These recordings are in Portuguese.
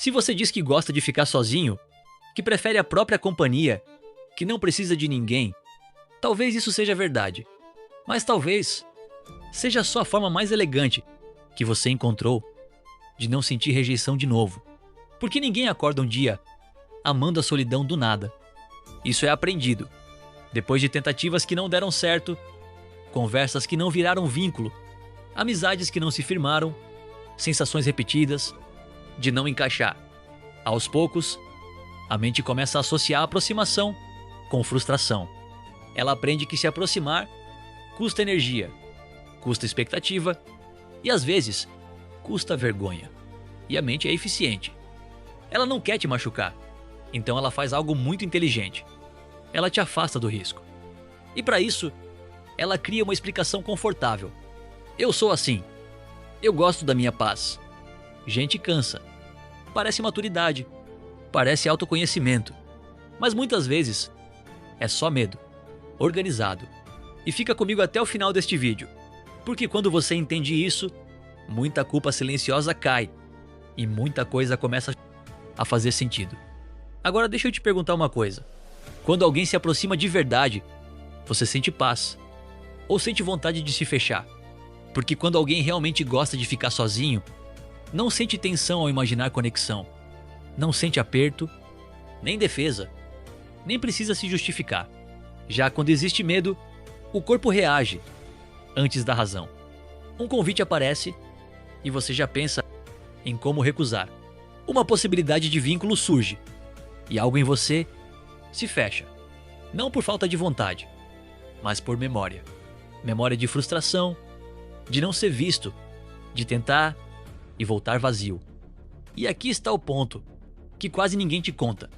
Se você diz que gosta de ficar sozinho, que prefere a própria companhia, que não precisa de ninguém, talvez isso seja verdade. Mas talvez seja só a forma mais elegante que você encontrou de não sentir rejeição de novo. Porque ninguém acorda um dia amando a solidão do nada. Isso é aprendido. Depois de tentativas que não deram certo, conversas que não viraram vínculo, amizades que não se firmaram, sensações repetidas de não encaixar. Aos poucos, a mente começa a associar a aproximação com frustração. Ela aprende que se aproximar custa energia, custa expectativa e às vezes custa vergonha. E a mente é eficiente. Ela não quer te machucar, então ela faz algo muito inteligente. Ela te afasta do risco. E para isso, ela cria uma explicação confortável. Eu sou assim. Eu gosto da minha paz. Gente cansa. Parece maturidade. Parece autoconhecimento. Mas muitas vezes é só medo. Organizado. E fica comigo até o final deste vídeo. Porque quando você entende isso, muita culpa silenciosa cai. E muita coisa começa a fazer sentido. Agora deixa eu te perguntar uma coisa. Quando alguém se aproxima de verdade, você sente paz? Ou sente vontade de se fechar? Porque quando alguém realmente gosta de ficar sozinho, não sente tensão ao imaginar conexão. Não sente aperto, nem defesa, nem precisa se justificar. Já quando existe medo, o corpo reage antes da razão. Um convite aparece e você já pensa em como recusar. Uma possibilidade de vínculo surge e algo em você se fecha. Não por falta de vontade, mas por memória. Memória de frustração, de não ser visto, de tentar e voltar vazio. E aqui está o ponto que quase ninguém te conta.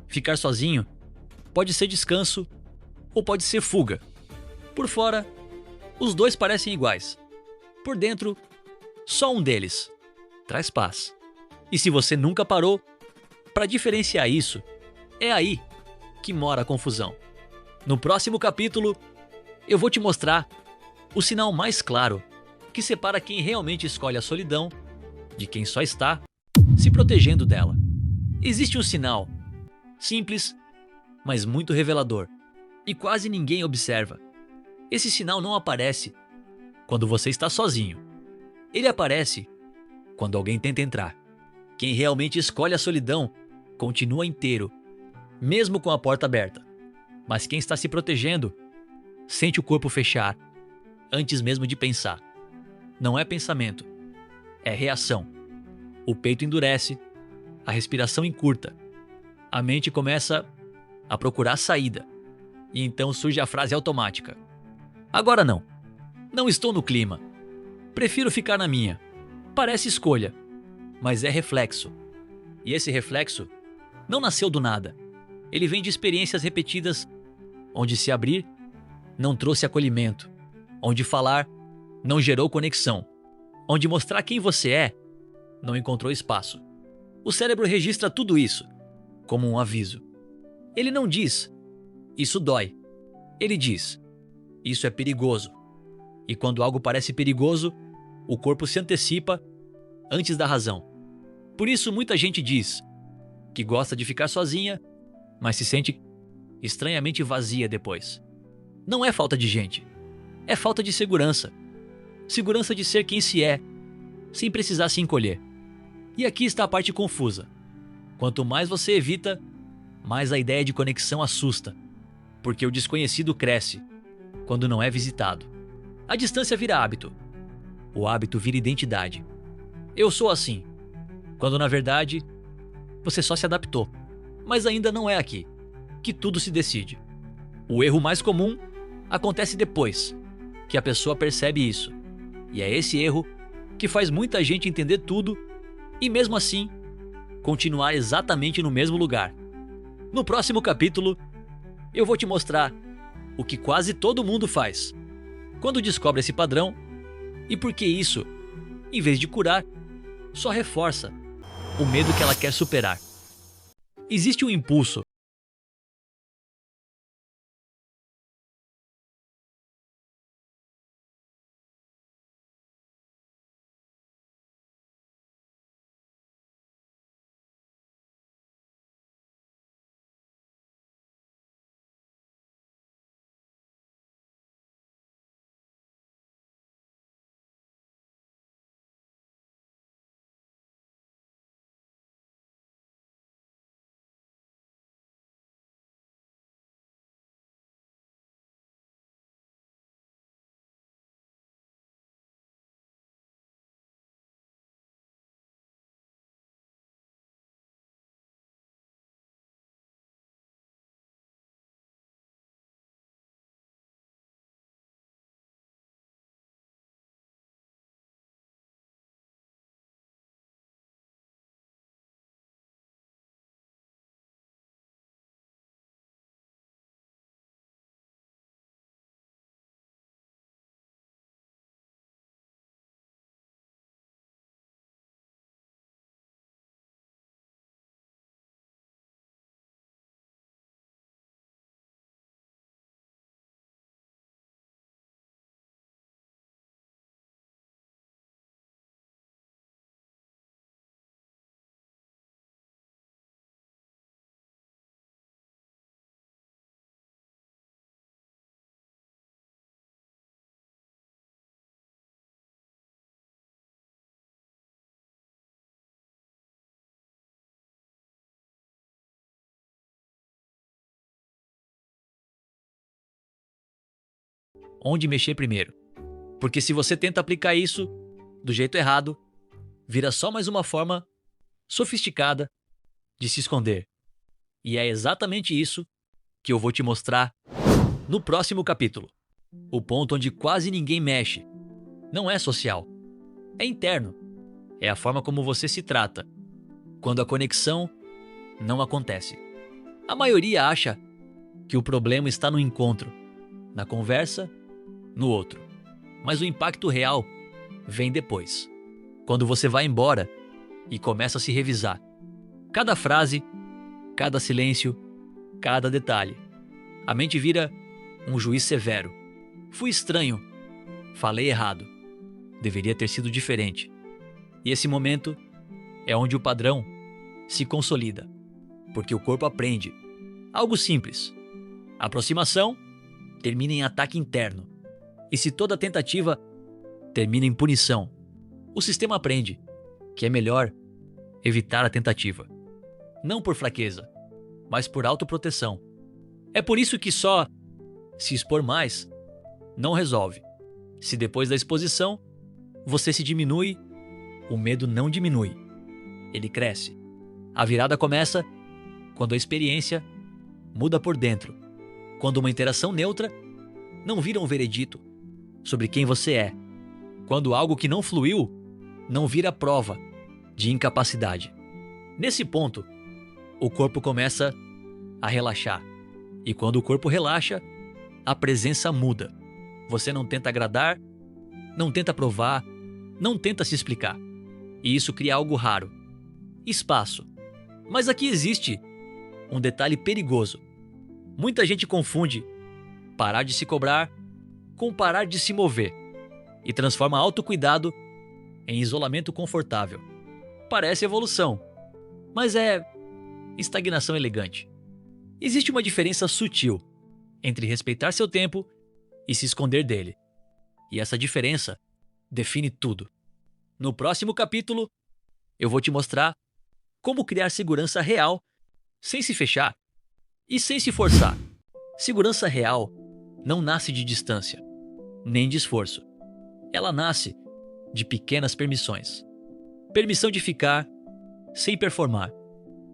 Ficar sozinho pode ser descanso ou pode ser fuga. Por fora, os dois parecem iguais. Por dentro, só um deles traz paz. E se você nunca parou para diferenciar isso, é aí que mora a confusão. No próximo capítulo, eu vou te mostrar o sinal mais claro que separa quem realmente escolhe a solidão de quem só está se protegendo dela. Existe um sinal simples, mas muito revelador, e quase ninguém observa. Esse sinal não aparece quando você está sozinho. Ele aparece quando alguém tenta entrar. Quem realmente escolhe a solidão continua inteiro, mesmo com a porta aberta. Mas quem está se protegendo sente o corpo fechar antes mesmo de pensar. Não é pensamento, é reação. O peito endurece, a respiração encurta, a mente começa a procurar saída. E então surge a frase automática: agora não, não estou no clima, prefiro ficar na minha. Parece escolha, mas é reflexo. E esse reflexo não nasceu do nada. Ele vem de experiências repetidas, onde se abrir não trouxe acolhimento, onde falar não gerou conexão, onde mostrar quem você é não encontrou espaço. O cérebro registra tudo isso como um aviso. Ele não diz, isso dói. Ele diz, isso é perigoso. E quando algo parece perigoso, o corpo se antecipa antes da razão. Por isso muita gente diz que gosta de ficar sozinha, mas se sente estranhamente vazia depois. Não é falta de gente, é falta de segurança. Segurança de ser quem se é, sem precisar se encolher. E aqui está a parte confusa. Quanto mais você evita, mais a ideia de conexão assusta, porque o desconhecido cresce quando não é visitado. A distância vira hábito. O hábito vira identidade. Eu sou assim, quando na verdade você só se adaptou. Mas ainda não é aqui que tudo se decide. O erro mais comum acontece depois que a pessoa percebe isso. E é esse erro que faz muita gente entender tudo e mesmo assim continuar exatamente no mesmo lugar. No próximo capítulo, eu vou te mostrar o que quase todo mundo faz quando descobre esse padrão e por que isso, em vez de curar, só reforça o medo que ela quer superar. Existe um impulso onde mexer primeiro. Porque se você tenta aplicar isso do jeito errado, vira só mais uma forma sofisticada de se esconder. E é exatamente isso que eu vou te mostrar no próximo capítulo. O ponto onde quase ninguém mexe não é social, é interno. É a forma como você se trata quando a conexão não acontece. A maioria acha que o problema está no encontro, na conversa, no outro. Mas o impacto real vem depois, quando você vai embora e começa a se revisar. Cada frase, cada silêncio, cada detalhe. A mente vira um juiz severo. Fui estranho. Falei errado. Deveria ter sido diferente. E esse momento é onde o padrão se consolida, porque o corpo aprende. Algo simples. Aproximação termina em ataque interno. E se toda tentativa termina em punição, o sistema aprende que é melhor evitar a tentativa. Não por fraqueza, mas por autoproteção. É por isso que só se expor mais não resolve. Se depois da exposição você se diminui, o medo não diminui. Ele cresce. A virada começa quando a experiência muda por dentro. Quando uma interação neutra não vira um veredito sobre quem você é. Quando algo que não fluiu não vira prova de incapacidade. Nesse ponto, o corpo começa a relaxar. E quando o corpo relaxa, a presença muda. Você não tenta agradar, não tenta provar, não tenta se explicar. E isso cria algo raro. Espaço. Mas aqui existe um detalhe perigoso. Muita gente confunde parar de se cobrar com parar de se mover e transforma autocuidado em isolamento confortável. Parece evolução, mas é estagnação elegante. Existe uma diferença sutil entre respeitar seu tempo e se esconder dele. E essa diferença define tudo. No próximo capítulo, eu vou te mostrar como criar segurança real sem se fechar e sem se forçar. Segurança real não nasce de distância, nem de esforço. Ela nasce de pequenas permissões. Permissão de ficar sem performar.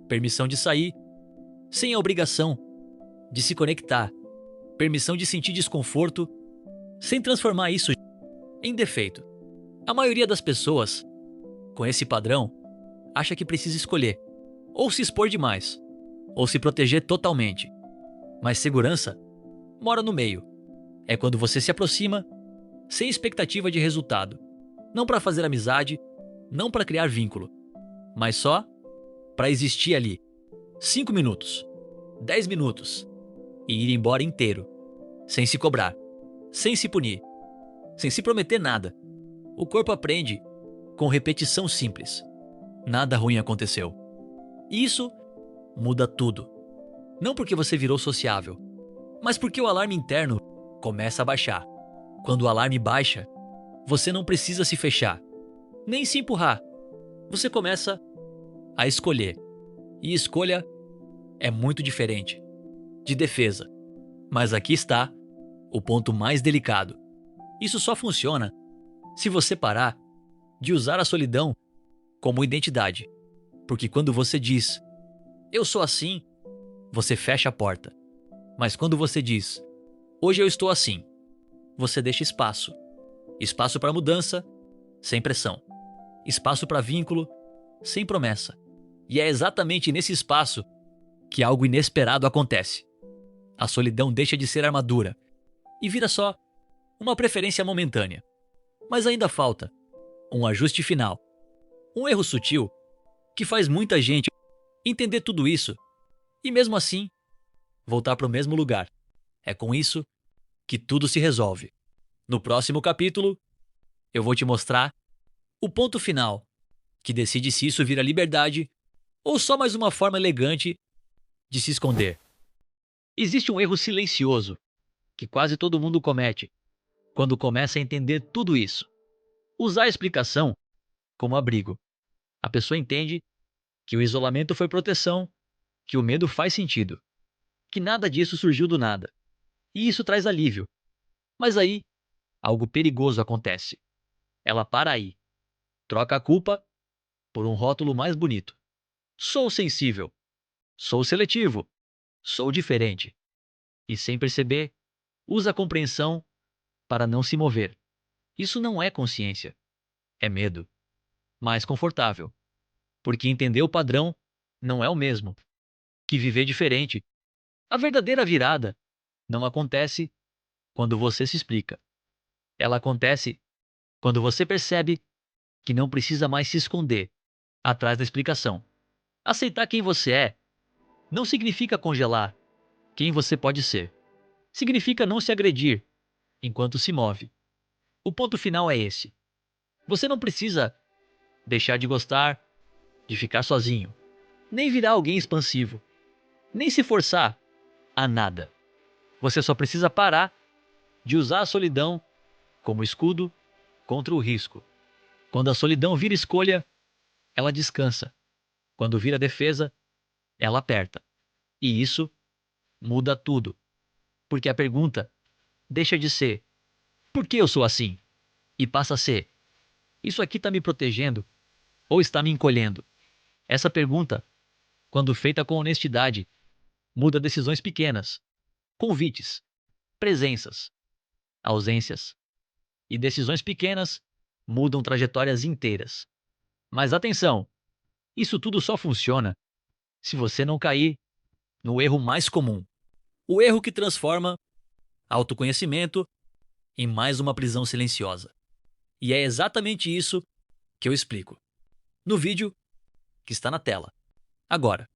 Permissão de sair sem a obrigação de se conectar. Permissão de sentir desconforto sem transformar isso em defeito. A maioria das pessoas, com esse padrão, acha que precisa escolher ou se expor demais, ou se proteger totalmente. Mas segurança mora no meio. É quando você se aproxima sem expectativa de resultado. Não para fazer amizade, não para criar vínculo, mas só para existir ali. 5 minutos, 10 minutos e ir embora inteiro, sem se cobrar, sem se punir, sem se prometer nada. O corpo aprende com repetição simples. Nada ruim aconteceu. E isso muda tudo. Não porque você virou sociável, mas porque o alarme interno começa a baixar. Quando o alarme baixa, você não precisa se fechar, nem se empurrar. Você começa a escolher. E escolha é muito diferente de defesa. Mas aqui está o ponto mais delicado. Isso só funciona se você parar de usar a solidão como identidade. Porque quando você diz, eu sou assim, você fecha a porta. Mas quando você diz, hoje eu estou assim, você deixa espaço. Espaço para mudança, sem pressão. Espaço para vínculo, sem promessa. E é exatamente nesse espaço que algo inesperado acontece. A solidão deixa de ser armadura e vira só uma preferência momentânea. Mas ainda falta um ajuste final. Um erro sutil que faz muita gente entender tudo isso e mesmo assim voltar para o mesmo lugar. É com isso que tudo se resolve. No próximo capítulo, eu vou te mostrar o ponto final que decide se isso vira liberdade ou só mais uma forma elegante de se esconder. Existe um erro silencioso que quase todo mundo comete quando começa a entender tudo isso. Usar a explicação como abrigo. A pessoa entende que o isolamento foi proteção, que o medo faz sentido, que nada disso surgiu do nada. E isso traz alívio. Mas aí algo perigoso acontece. Ela para aí, troca a culpa por um rótulo mais bonito. Sou sensível, sou seletivo, sou diferente. E sem perceber, usa a compreensão para não se mover. Isso não é consciência, é medo. Mais confortável, porque entender o padrão não é o mesmo que viver diferente. A verdadeira virada não acontece quando você se explica. Ela acontece quando você percebe que não precisa mais se esconder atrás da explicação. Aceitar quem você é não significa congelar quem você pode ser. Significa não se agredir enquanto se move. O ponto final é esse. Você não precisa deixar de gostar, de ficar sozinho, nem virar alguém expansivo, nem se forçar a nada. Você só precisa parar de usar a solidão como escudo contra o risco. Quando a solidão vira escolha, ela descansa. Quando vira defesa, ela aperta. E isso muda tudo. Porque a pergunta deixa de ser: por que eu sou assim? E passa a ser: isso aqui está me protegendo ou está me encolhendo? Essa pergunta, quando feita com honestidade, muda decisões pequenas, convites, presenças, ausências. E decisões pequenas mudam trajetórias inteiras. Mas atenção, isso tudo só funciona se você não cair no erro mais comum. O erro que transforma autoconhecimento em mais uma prisão silenciosa. E é exatamente isso que eu explico no vídeo que está na tela agora.